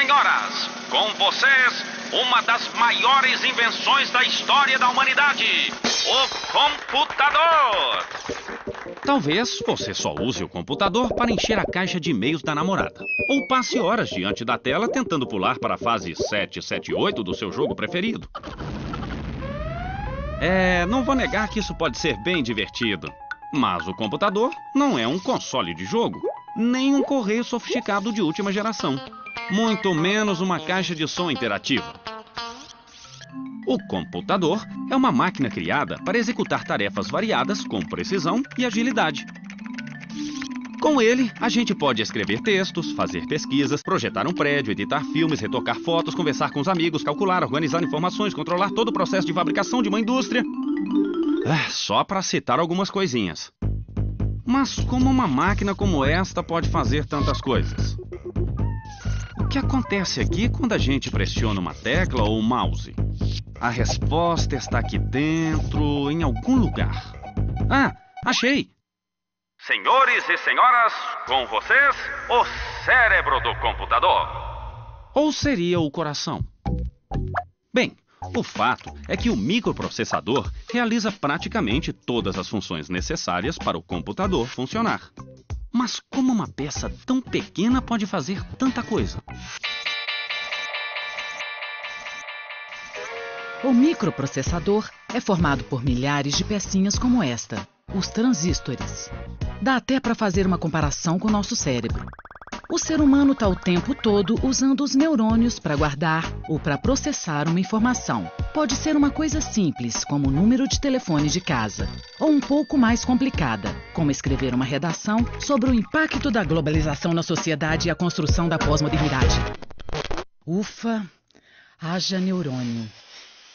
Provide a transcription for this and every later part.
senhoras, com vocês, uma das maiores invenções da história da humanidade, o computador. Talvez você só use o computador para encher a caixa de e-mails da namorada. Ou passe horas diante da tela tentando pular para a fase 778 do seu jogo preferido. Não vou negar que isso pode ser bem divertido. Mas o computador não é um console de jogo, nem um correio sofisticado de última geração. Muito menos uma caixa de som interativa. O computador é uma máquina criada para executar tarefas variadas com precisão e agilidade. Com ele, a gente pode escrever textos, fazer pesquisas, projetar um prédio, editar filmes, retocar fotos, conversar com os amigos, calcular, organizar informações, controlar todo o processo de fabricação de uma indústria. Só para citar algumas coisinhas. Mas como uma máquina como esta pode fazer tantas coisas? O que acontece aqui quando a gente pressiona uma tecla ou um mouse? A resposta está aqui dentro, em algum lugar. Achei! Senhores e senhoras, com vocês, o cérebro do computador. Ou seria o coração? Bem, o fato é que o microprocessador realiza praticamente todas as funções necessárias para o computador funcionar. Mas como uma peça tão pequena pode fazer tanta coisa? O microprocessador é formado por milhares de pecinhas como esta, os transistores. Dá até para fazer uma comparação com o nosso cérebro. O ser humano está o tempo todo usando os neurônios para guardar ou para processar uma informação. Pode ser uma coisa simples, como o número de telefone de casa, ou um pouco mais complicada, como escrever uma redação sobre o impacto da globalização na sociedade e a construção da pós-modernidade. Ufa, haja neurônio.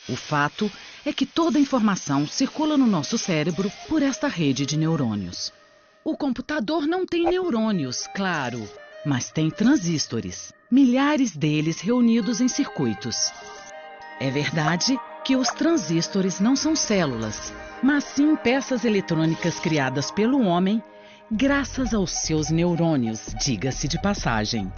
O fato é que toda a informação circula no nosso cérebro por esta rede de neurônios. O computador não tem neurônios, claro, mas tem transistores, milhares deles reunidos em circuitos. É verdade que os transistores não são células, mas sim peças eletrônicas criadas pelo homem graças aos seus neurônios, diga-se de passagem.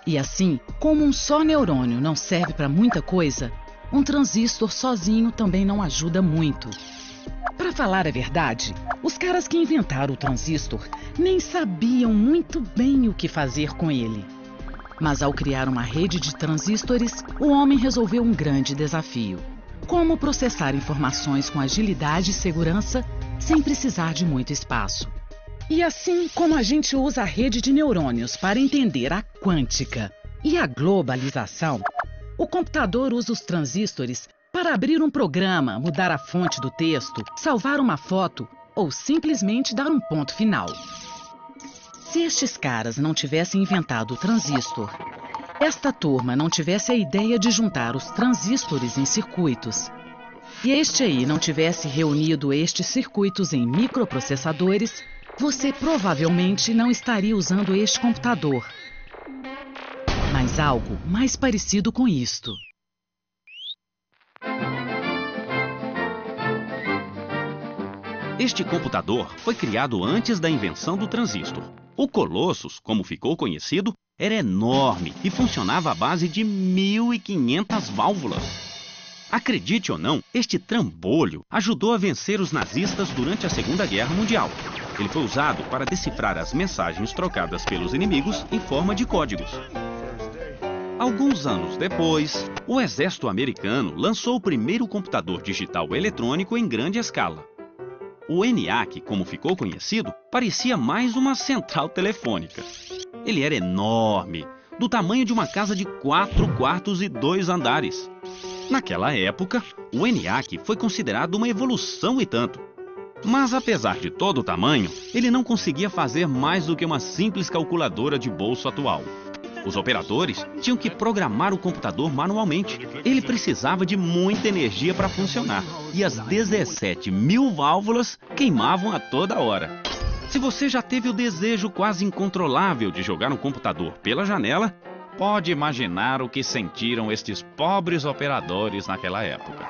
E assim, como um só neurônio não serve para muita coisa, um transistor sozinho também não ajuda muito. Para falar a verdade, os caras que inventaram o transistor nem sabiam muito bem o que fazer com ele. Mas ao criar uma rede de transistores, o homem resolveu um grande desafio: como processar informações com agilidade e segurança sem precisar de muito espaço. E assim como a gente usa a rede de neurônios para entender a quântica e a globalização, o computador usa os transistores para abrir um programa, mudar a fonte do texto, salvar uma foto ou simplesmente dar um ponto final. Se estes caras não tivessem inventado o transistor, esta turma não tivesse a ideia de juntar os transistores em circuitos, e este aí não tivesse reunido estes circuitos em microprocessadores, você provavelmente não estaria usando este computador. Mas algo mais parecido com isto. Este computador foi criado antes da invenção do transistor. O Colossus, como ficou conhecido, era enorme e funcionava à base de 1.500 válvulas. Acredite ou não, este trambolho ajudou a vencer os nazistas durante a Segunda Guerra Mundial. Ele foi usado para decifrar as mensagens trocadas pelos inimigos em forma de códigos. Alguns anos depois, o exército americano lançou o primeiro computador digital eletrônico em grande escala. O ENIAC, como ficou conhecido, parecia mais uma central telefônica. Ele era enorme, do tamanho de uma casa de 4 quartos e 2 andares. Naquela época, o ENIAC foi considerado uma evolução e tanto. Mas apesar de todo o tamanho, ele não conseguia fazer mais do que uma simples calculadora de bolso atual. Os operadores tinham que programar o computador manualmente. Ele precisava de muita energia para funcionar. E as 17.000 válvulas queimavam a toda hora. Se você já teve o desejo quase incontrolável de jogar um computador pela janela, pode imaginar o que sentiram estes pobres operadores naquela época.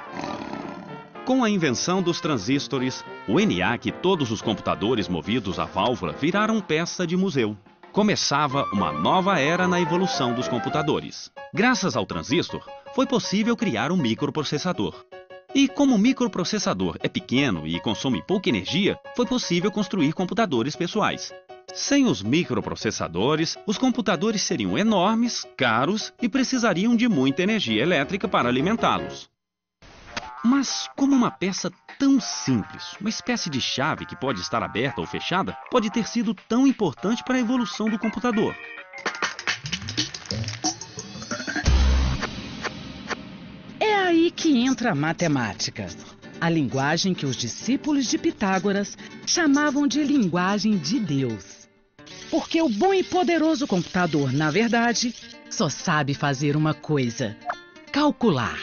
Com a invenção dos transistores, o ENIAC e todos os computadores movidos a válvula viraram peça de museu. Começava uma nova era na evolução dos computadores. Graças ao transistor, foi possível criar um microprocessador. E como o microprocessador é pequeno e consome pouca energia, foi possível construir computadores pessoais. Sem os microprocessadores, os computadores seriam enormes, caros e precisariam de muita energia elétrica para alimentá-los. Mas como uma peça tão simples, uma espécie de chave que pode estar aberta ou fechada, pode ter sido tão importante para a evolução do computador? É aí que entra a matemática, a linguagem que os discípulos de Pitágoras chamavam de linguagem de Deus. Porque o bom e poderoso computador, na verdade, só sabe fazer uma coisa: calcular.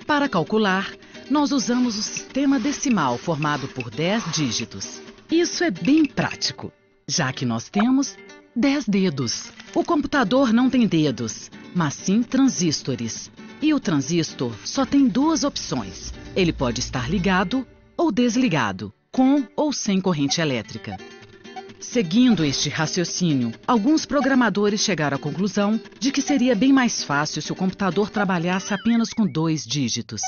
Para calcular, nós usamos o sistema decimal formado por 10 dígitos. Isso é bem prático, já que nós temos 10 dedos. O computador não tem dedos, mas sim transistores. E o transistor só tem duas opções. Ele pode estar ligado ou desligado, com ou sem corrente elétrica. Seguindo este raciocínio, alguns programadores chegaram à conclusão de que seria bem mais fácil se o computador trabalhasse apenas com 2 dígitos.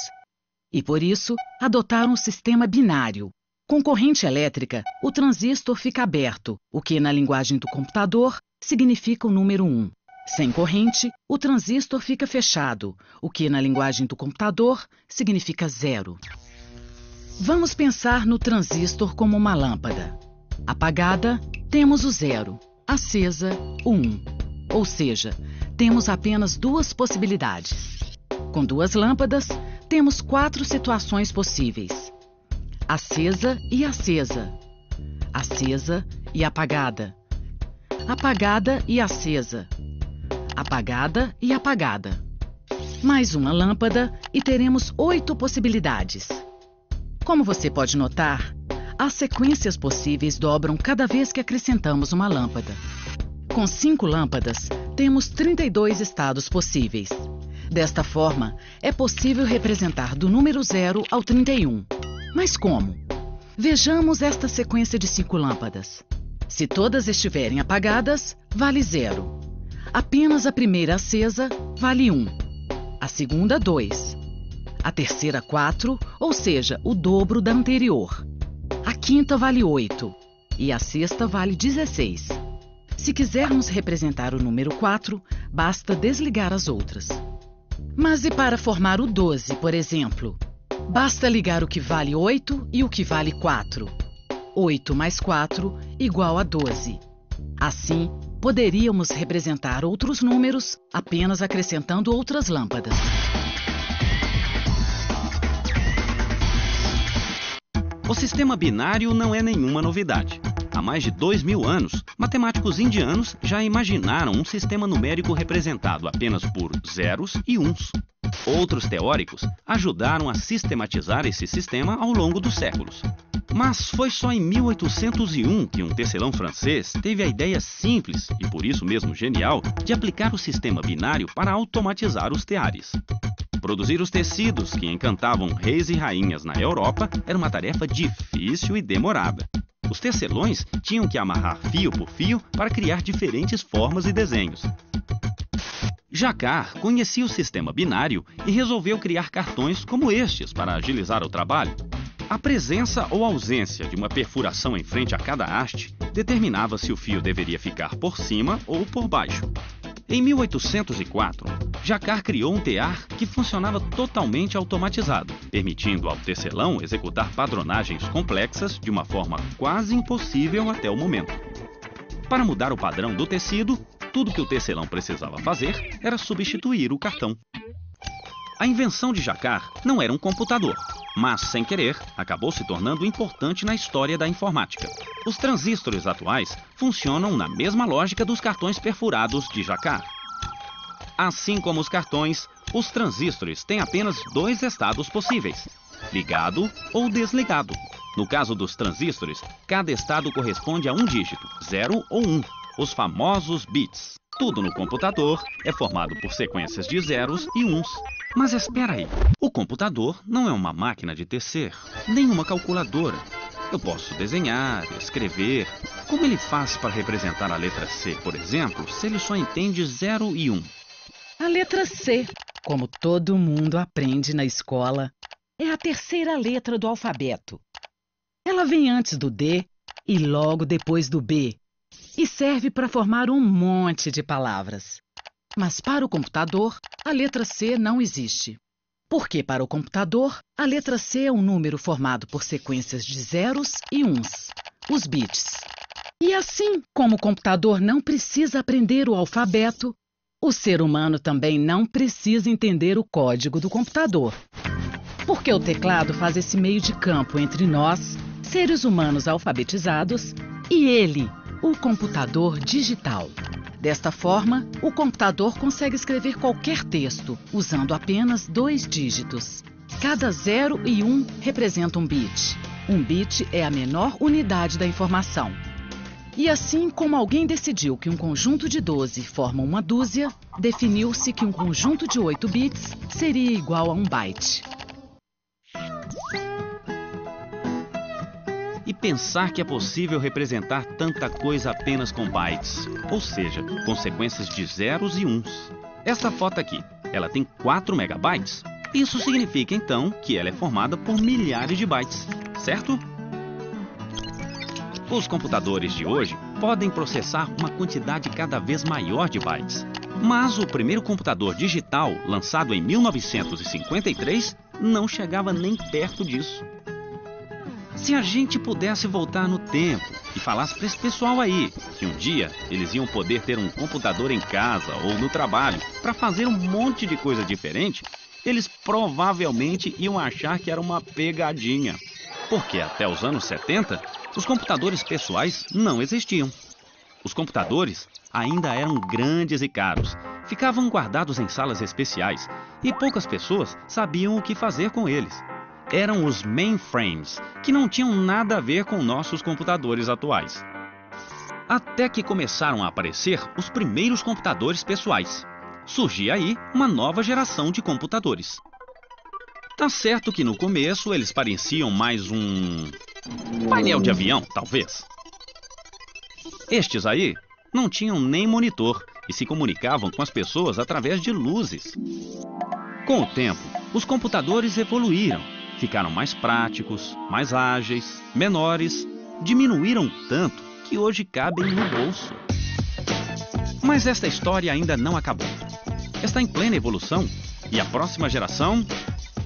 E por isso, adotaram o sistema binário. Com corrente elétrica, o transistor fica aberto, o que na linguagem do computador significa o número 1. Sem corrente, o transistor fica fechado, o que na linguagem do computador significa 0. Vamos pensar no transistor como uma lâmpada. Apagada, temos o 0. Acesa, o 1. Ou seja, temos apenas 2 possibilidades. Com 2 lâmpadas, temos 4 situações possíveis: acesa e acesa, acesa e apagada, apagada e acesa, apagada e apagada. Mais uma lâmpada e teremos 8 possibilidades. Como você pode notar, as sequências possíveis dobram cada vez que acrescentamos uma lâmpada. Com 5 lâmpadas, temos 32 estados possíveis. Desta forma, é possível representar do número 0 ao 31. Mas como? Vejamos esta sequência de 5 lâmpadas. Se todas estiverem apagadas, vale 0. Apenas a primeira acesa vale 1. A segunda, 2. A terceira, 4, ou seja, o dobro da anterior. A quinta vale 8 e a sexta vale 16. Se quisermos representar o número 4, basta desligar as outras. Mas e para formar o 12, por exemplo? Basta ligar o que vale 8 e o que vale 4. 8 mais 4 igual a 12. Assim, poderíamos representar outros números apenas acrescentando outras lâmpadas. O sistema binário não é nenhuma novidade. Há mais de 2.000 anos, matemáticos indianos já imaginaram um sistema numérico representado apenas por zeros e uns. Outros teóricos ajudaram a sistematizar esse sistema ao longo dos séculos. Mas foi só em 1801 que um tecelão francês teve a ideia simples, e por isso mesmo genial, de aplicar o sistema binário para automatizar os teares. Produzir os tecidos que encantavam reis e rainhas na Europa era uma tarefa difícil e demorada. Os tecelões tinham que amarrar fio por fio para criar diferentes formas e desenhos. Jacquard conhecia o sistema binário e resolveu criar cartões como estes para agilizar o trabalho. A presença ou ausência de uma perfuração em frente a cada haste determinava se o fio deveria ficar por cima ou por baixo. Em 1804, Jacquard criou um tear que funcionava totalmente automatizado, permitindo ao tecelão executar padronagens complexas de uma forma quase impossível até o momento. Para mudar o padrão do tecido, tudo que o tecelão precisava fazer era substituir o cartão. A invenção de Jacquard não era um computador, mas, sem querer, acabou se tornando importante na história da informática. Os transistores atuais funcionam na mesma lógica dos cartões perfurados de Jacquard. Assim como os cartões, os transistores têm apenas 2 estados possíveis: ligado ou desligado. No caso dos transistores, cada estado corresponde a um dígito, 0 ou 1, os famosos bits. Tudo no computador é formado por sequências de zeros e uns. Mas espera aí, o computador não é uma máquina de tecer, nem uma calculadora. Eu posso desenhar, escrever. Como ele faz para representar a letra C, por exemplo, se ele só entende 0 e 1? A letra C, como todo mundo aprende na escola, é a terceira letra do alfabeto. Ela vem antes do D e logo depois do B e serve para formar um monte de palavras. Mas para o computador, a letra C não existe. Porque para o computador, a letra C é um número formado por sequências de zeros e uns, os bits. E assim como o computador não precisa aprender o alfabeto, o ser humano também não precisa entender o código do computador. Porque o teclado faz esse meio de campo entre nós, seres humanos alfabetizados, e ele, o computador digital. Desta forma, o computador consegue escrever qualquer texto, usando apenas 2 dígitos. Cada 0 e 1 representa um bit. Um bit é a menor unidade da informação. E assim como alguém decidiu que um conjunto de 12 forma uma dúzia, definiu-se que um conjunto de 8 bits seria igual a um byte. E pensar que é possível representar tanta coisa apenas com bytes, ou seja, com sequências de zeros e uns. Essa foto aqui, ela tem 4 megabytes. Isso significa então que ela é formada por milhares de bytes, certo? Os computadores de hoje podem processar uma quantidade cada vez maior de bytes. Mas o primeiro computador digital, lançado em 1953, não chegava nem perto disso. Se a gente pudesse voltar no tempo e falasse para esse pessoal aí que um dia eles iam poder ter um computador em casa ou no trabalho para fazer um monte de coisa diferente, eles provavelmente iam achar que era uma pegadinha. Porque até os anos 70, os computadores pessoais não existiam. Os computadores ainda eram grandes e caros, ficavam guardados em salas especiais e poucas pessoas sabiam o que fazer com eles. Eram os mainframes, que não tinham nada a ver com nossos computadores atuais. Até que começaram a aparecer os primeiros computadores pessoais. Surgia aí uma nova geração de computadores. Tá certo que no começo eles pareciam mais um painel de avião, talvez. Estes aí não tinham nem monitor e se comunicavam com as pessoas através de luzes. Com o tempo, os computadores evoluíram. Ficaram mais práticos, mais ágeis, menores, diminuíram tanto que hoje cabem no bolso. Mas esta história ainda não acabou. Está em plena evolução e a próxima geração,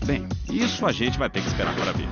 bem, isso a gente vai ter que esperar para ver.